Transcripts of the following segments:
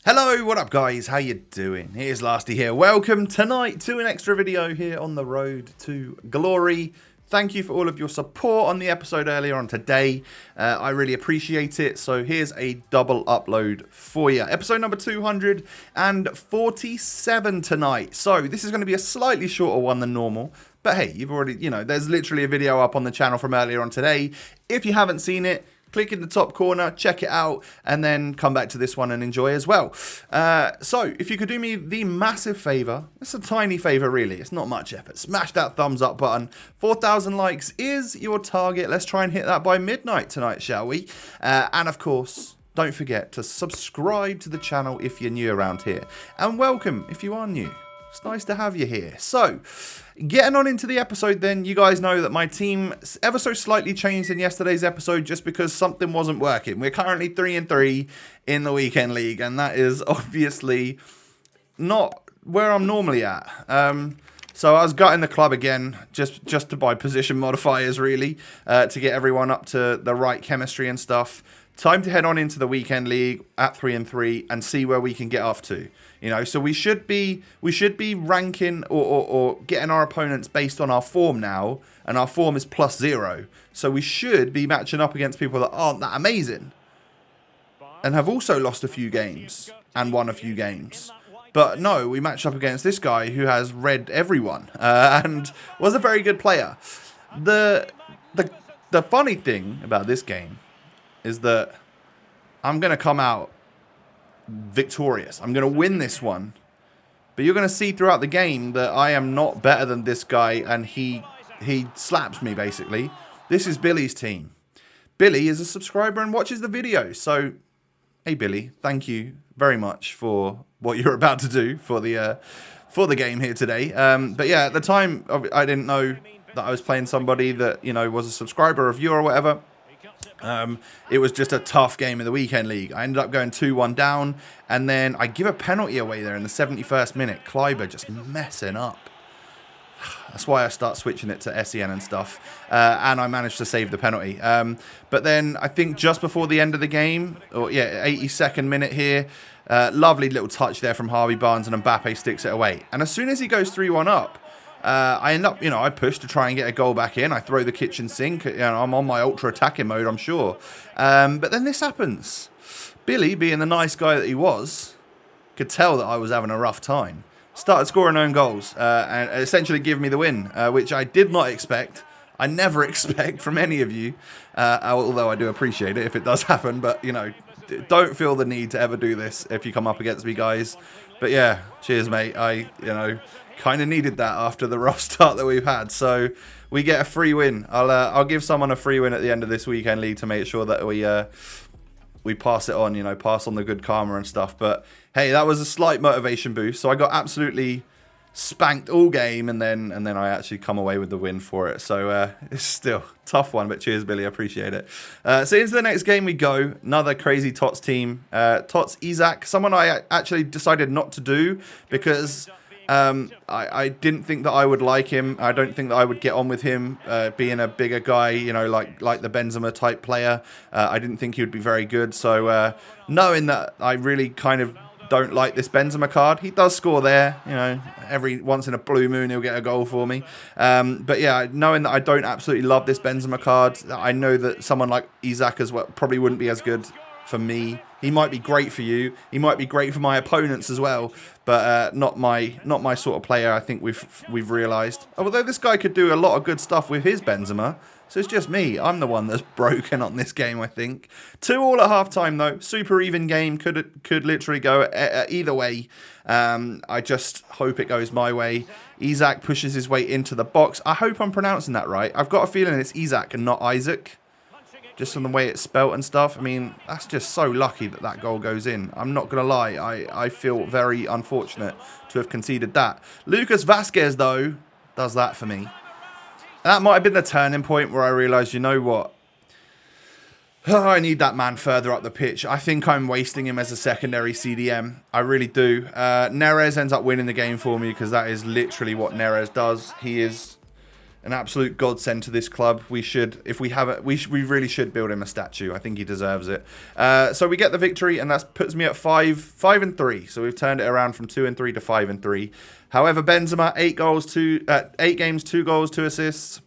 Hello, what up guys? How you doing? Here's Lasty here. Welcome tonight to an extra video here on the road to glory. Thank you for all of your support on the episode earlier on today. I really appreciate it. So here's a double upload for you. Episode number 247 tonight. So this is going to be a slightly shorter one than normal. But hey, you've already, there's literally a video up on the channel from earlier on today. If you haven't seen it, click in the top corner, check it out, and then come back to this one and enjoy as well. So, if you could do me the massive favour, it's a tiny favour really, it's not much effort, smash that thumbs up button. 4,000 likes is your target. Let's try and hit that by midnight tonight, shall we? And of course, don't forget to subscribe to the channel if you're new around here. And welcome if you are new. It's nice to have you here. So, getting on into the episode then, you guys know that my team ever so slightly changed in yesterday's episode just because something wasn't working. We're currently 3-3 in the weekend league, and that is obviously not where I'm normally at. So I was gutting the club again, just to buy position modifiers really, to get everyone up to the right chemistry and stuff. Time to head on into the weekend league at 3-3 and see where we can get off to. So we should be ranking or getting our opponents based on our form now, and our form is +0. So we should be matching up against people that aren't that amazing and have also lost a few games and won a few games. But no, we matched up against this guy who has read everyone and was a very good player. The funny thing about this game is that I'm going to come out victorious. I'm going to win this one. But you're going to see throughout the game that I am not better than this guy, and he slaps me, basically. This is Billy's team. Billy is a subscriber and watches the video. So, hey, Billy, thank you very much for what you're about to do for the game here today. But yeah, at the time, I didn't know that I was playing somebody that, was a subscriber, a viewer or whatever. It was just a tough game in the weekend league. I ended up going 2-1 down, and then I give a penalty away there in the 71st minute. Kleiber just messing up. That's why I start switching it to SEN and stuff, and I managed to save the penalty. But then I think just before the end of the game, 82nd minute here, lovely little touch there from Harvey Barnes, and Mbappe sticks it away. And as soon as he goes 3-1 up, I end up, I push to try and get a goal back in. I throw the kitchen sink. I'm on my ultra attacking mode, I'm sure. But then this happens. Billy, being the nice guy that he was, could tell that I was having a rough time. Started scoring own goals and essentially give me the win, which I did not expect. I never expect from any of you, although I do appreciate it if it does happen. But, don't feel the need to ever do this if you come up against me, guys. But yeah, cheers, mate. I kind of needed that after the rough start that we've had. So we get a free win. I'll give someone a free win at the end of this weekend league to make sure that we pass it on, pass on the good karma and stuff. But hey, that was a slight motivation boost. So I got absolutely spanked all game, and then I actually come away with the win for it. So it's still a tough one, but cheers, Billy, I appreciate it. So into the next game we go. Another crazy TOTS team. TOTS Isaac, someone I actually decided not to do because I didn't think that I would like him. I don't think that I would get on with him, being a bigger guy, like the Benzema type player. I didn't think he would be very good. So knowing that I really kind of don't like this Benzema card, he does score there. Every once in a blue moon he'll get a goal for me. But yeah, knowing that I don't absolutely love this Benzema card, I know that someone like Isaac as well probably wouldn't be as good for me. He might be great for you. He might be great for my opponents as well, but not my sort of player. I think we've realised. Although this guy could do a lot of good stuff with his Benzema, so it's just me. I'm the one that's broken on this game, I think. 2-2 at half-time though. Super even game. Could literally go either way. I just hope it goes my way. Isaac pushes his way into the box. I hope I'm pronouncing that right. I've got a feeling it's Isaac and not Isaac, just from the way it's spelt and stuff. I mean, that's just so lucky that that goal goes in. I'm not going to lie. I feel very unfortunate to have conceded that. Lucas Vasquez, though, does that for me. And that might have been the turning point where I realised, you know what? I need that man further up the pitch. I think I'm wasting him as a secondary CDM. I really do. Neres ends up winning the game for me because that is literally what Neres does. He is an absolute godsend to this club. We should, if we haven't, we really should build him a statue. I think he deserves it. So we get the victory, and that puts me at 5-3. So we've turned it around from 2-3 to 5-3. However, Benzema 8 games, 2 goals, 2 assists.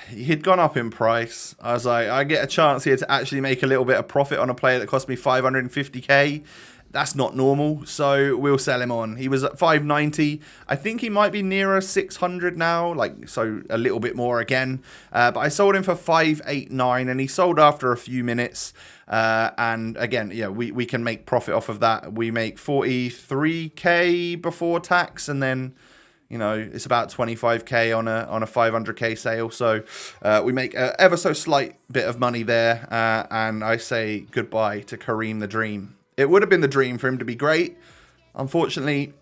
He'd gone up in price. I was like, I get a chance here to actually make a little bit of profit on a player that cost me 550k. That's not normal, so we'll sell him on. He was at 590. I think he might be nearer 600 now, like, so a little bit more again. But I sold him for 589, and he sold after a few minutes. And again, yeah, we can make profit off of that. We make 43k before tax, and then, you know, it's about 25k on a 500k sale. So we make an ever so slight bit of money there. And I say goodbye to Kareem the Dream. It would have been the dream for him to be great. Unfortunately,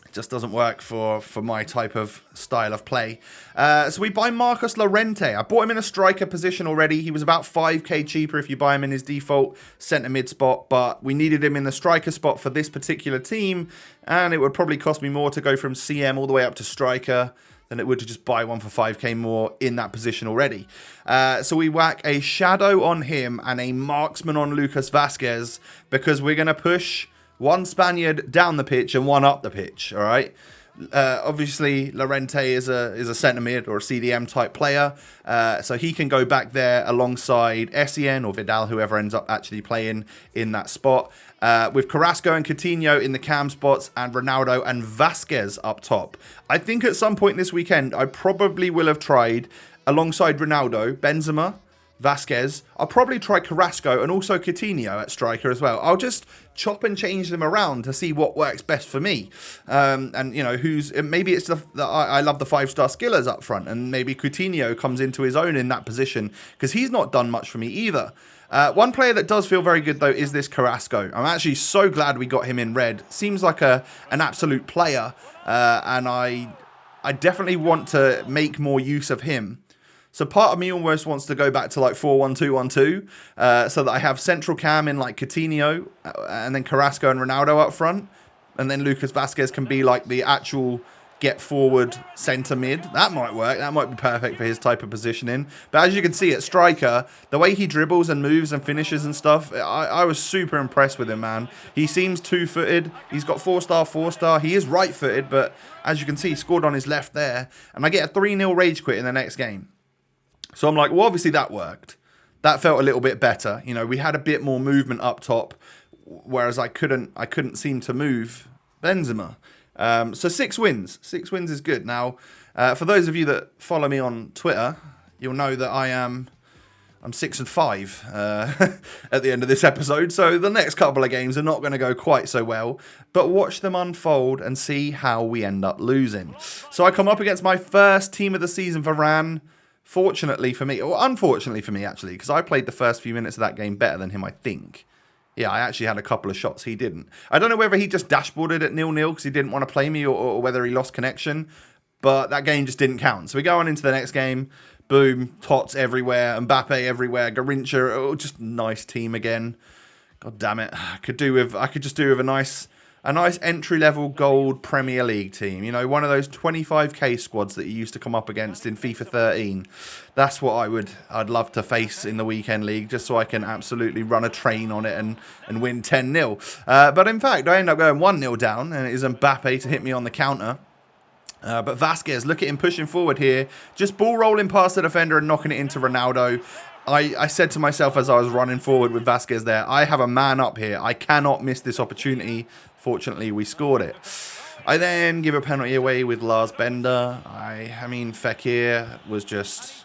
it just doesn't work for my type of style of play. So we buy Marcos Llorente. I bought him in a striker position already. He was about 5k cheaper if you buy him in his default centre mid spot, but we needed him in the striker spot for this particular team, and it would probably cost me more to go from CM all the way up to striker than it would to just buy one for 5k more in that position already. So we whack a shadow on him and a marksman on Lucas Vazquez, because we're going to push one Spaniard down the pitch and one up the pitch, all right? Obviously, Llorente is a centre mid or a CDM type player, so he can go back there alongside Essien or Vidal, whoever ends up actually playing in that spot. With Carrasco and Coutinho in the cam spots, and Ronaldo and Vazquez up top. I think at some point this weekend, I probably will have tried, alongside Ronaldo, Benzema, Vazquez. I'll probably try Carrasco and also Coutinho at striker as well. I'll just chop and change them around to see what works best for me. And, you know, maybe it's I love the 5-star skillers up front, and maybe Coutinho comes into his own in that position, because he's not done much for me either. One player that does feel very good, though, is this Carrasco. I'm actually so glad we got him in red. Seems like an absolute player, and I definitely want to make more use of him. So part of me almost wants to go back to like 4-1-2-1-2, so that I have central cam in like Coutinho, and then Carrasco and Ronaldo up front, and then Lucas Vazquez can be like the actual get forward centre mid. That might work. That might be perfect for his type of positioning. But as you can see at striker, the way he dribbles and moves and finishes and stuff, I was super impressed with him, man. He seems 2-footed. He's got 4-star, 4-star. He is right-footed, but as you can see, he scored on his left there. And I get a 3-0 rage quit in the next game. So I'm like, well, obviously that worked. That felt a little bit better. You know, we had a bit more movement up top, whereas I couldn't seem to move Benzema. So 6 wins. 6 wins is good. Now, for those of you that follow me on Twitter, you'll know that I'm 6-5 at the end of this episode. So the next couple of games are not going to go quite so well, but watch them unfold and see how we end up losing. So I come up against my first team of the season, Varane. Fortunately for me, or unfortunately for me, actually, because I played the first few minutes of that game better than him, I think. Yeah, I actually had a couple of shots. He didn't. I don't know whether he just dashboarded at 0-0 because he didn't want to play me, or whether he lost connection, but that game just didn't count. So we go on into the next game. Boom, Tots everywhere, Mbappe everywhere, Garincha. Oh, just nice team again. God damn it. I could just do with a nice entry-level gold Premier League team. You know, one of those 25k squads that you used to come up against in FIFA 13. That's what I'd love to face in the weekend league, just so I can absolutely run a train on it and win 10-0. But in fact, I end up going 1-0 down, and it is Mbappe to hit me on the counter. But Vazquez, look at him pushing forward here. Just ball rolling past the defender and knocking it into Ronaldo. I said to myself as I was running forward with Vazquez there, I have a man up here. I cannot miss this opportunity. Fortunately, we scored it. I then give a penalty away with Lars Bender. I mean, Fekir was just...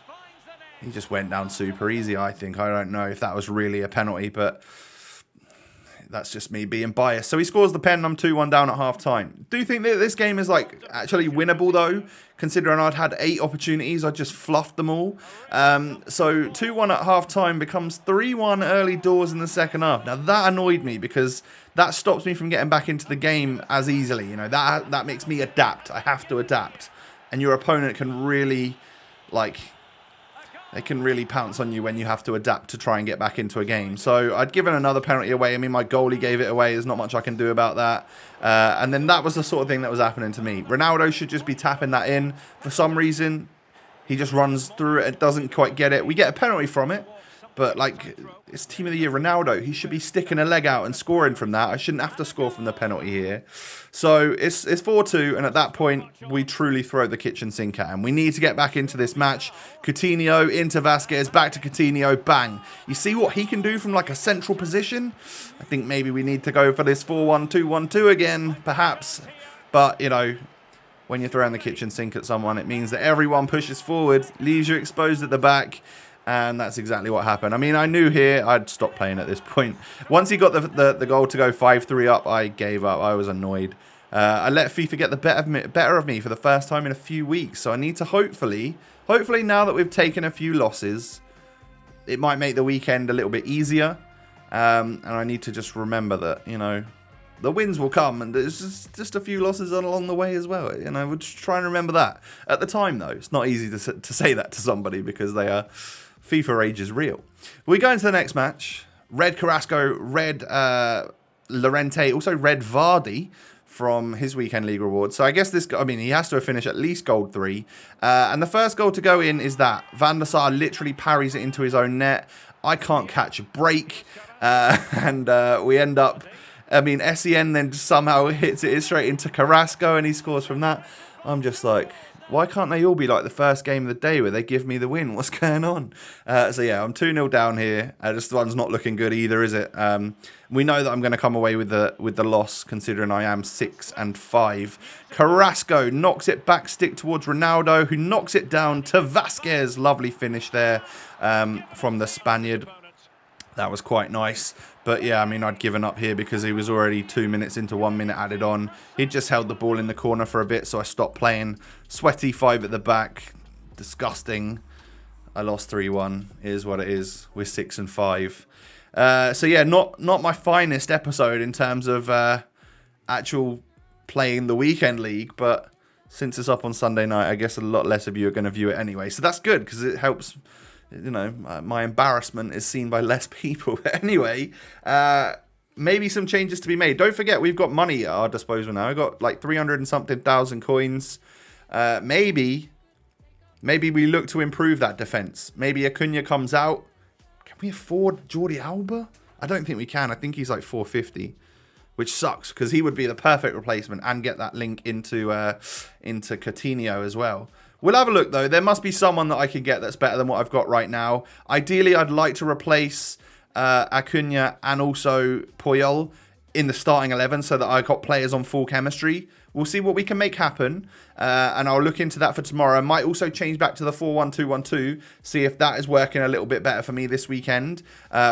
He just went down super easy, I think. I don't know if that was really a penalty, but that's just me being biased. So he scores the pen. I'm 2-1 down at half-time. Do you think that this game is like actually winnable, though? Considering I'd had 8 opportunities, I just fluffed them all. So 2-1 at half-time becomes 3-1 early doors in the second half. Now, that annoyed me because that stops me from getting back into the game as easily. You know, that makes me adapt. I have to adapt. And your opponent can really, like, they can really pounce on you when you have to adapt to try and get back into a game. So I'd given another penalty away. I mean, my goalie gave it away. There's not much I can do about that. And then that was the sort of thing that was happening to me. Ronaldo should just be tapping that in. For some reason, he just runs through it and doesn't quite get it. We get a penalty from it. But, like, it's Team of the Year Ronaldo. He should be sticking a leg out and scoring from that. I shouldn't have to score from the penalty here. So, it's 4-2, and at that point, we truly throw the kitchen sink at him. We need to get back into this match. Coutinho into Vasquez, back to Coutinho, bang. You see what he can do from, like, a central position? I think maybe we need to go for this 4-1-2-1-2 again, perhaps. But, you know, when you're throwing the kitchen sink at someone, it means that everyone pushes forward, leaves you exposed at the back. And that's exactly what happened. I mean, I knew here I'd stop playing at this point. Once he got the goal to go 5-3 up, I gave up. I was annoyed. I let FIFA get the better of me for the first time in a few weeks. So I need to hopefully now that we've taken a few losses, it might make the weekend a little bit easier. And I need to just remember that, you know, the wins will come, and there's just a few losses along the way as well. And I would try and remember that. At the time, though, it's not easy to say that to somebody because they are... FIFA rage is real. We go into the next match. Red Carrasco, red Llorente, also red Vardy from his weekend league reward. So I guess this, I mean, he has to finish at least gold 3. And the first goal to go in is that. Van der Sar literally parries it into his own net. I can't catch a break. And we end up, I mean, SEN then somehow hits it straight into Carrasco and he scores from that. I'm just like... why can't they all be like the first game of the day where they give me the win? What's going on? So yeah, I'm 2-0 down here. This one's not looking good either, is it? We know that I'm going to come away with the loss, considering I am 6-5. Carrasco knocks it back stick towards Ronaldo, who knocks it down to Vasquez. Lovely finish there from the Spaniard. That was quite nice. But yeah, I mean, I'd given up here because he was already 2 minutes into 1 minute added on. He'd just held the ball in the corner for a bit, so I stopped playing. Sweaty 5 at the back. Disgusting. I lost 3-1. It is what it is. We're 6-5. So yeah, not my finest episode in terms of actual playing the weekend league, but since it's up on Sunday night, I guess a lot less of you are going to view it anyway. So that's good because it helps. You know, my embarrassment is seen by less people. But anyway, maybe some changes to be made. Don't forget, we've got money at our disposal now. We've got like 300 and something thousand coins. Maybe we look to improve that defense. Maybe Acuna comes out. Can we afford Jordi Alba? I don't think we can. I think he's like 450, which sucks because he would be the perfect replacement and get that link into Coutinho as well. We'll have a look, though. There must be someone that I can get that's better than what I've got right now. Ideally, I'd like to replace Acuna and also Puyol in the starting 11 so that I got players on full chemistry. We'll see what we can make happen, and I'll look into that for tomorrow. I might also change back to the 4-1-2-1-2, see if that is working a little bit better for me this weekend,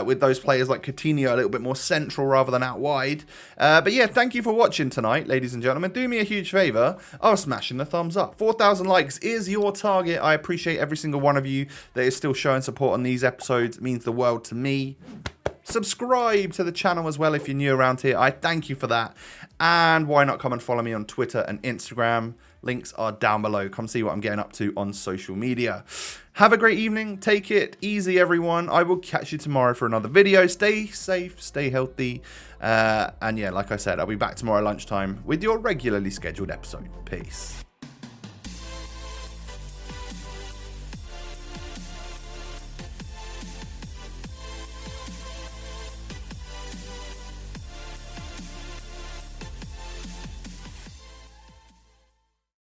with those players like Coutinho a little bit more central rather than out wide. But yeah, thank you for watching tonight, ladies and gentlemen. Do me a huge favour of smashing the thumbs up. 4,000 likes is your target. I appreciate every single one of you that is still showing support on these episodes. It means the world to me. Subscribe to the channel as well if you're new around here. I thank you for that. And why not come and follow me on Twitter and Instagram. Links are down below. Come see what I'm getting up to on social media. Have a great evening. Take it easy, everyone. I will catch you tomorrow for another video. Stay safe, stay healthy. And yeah, like I said, I'll be back tomorrow lunchtime with your regularly scheduled episode. Peace.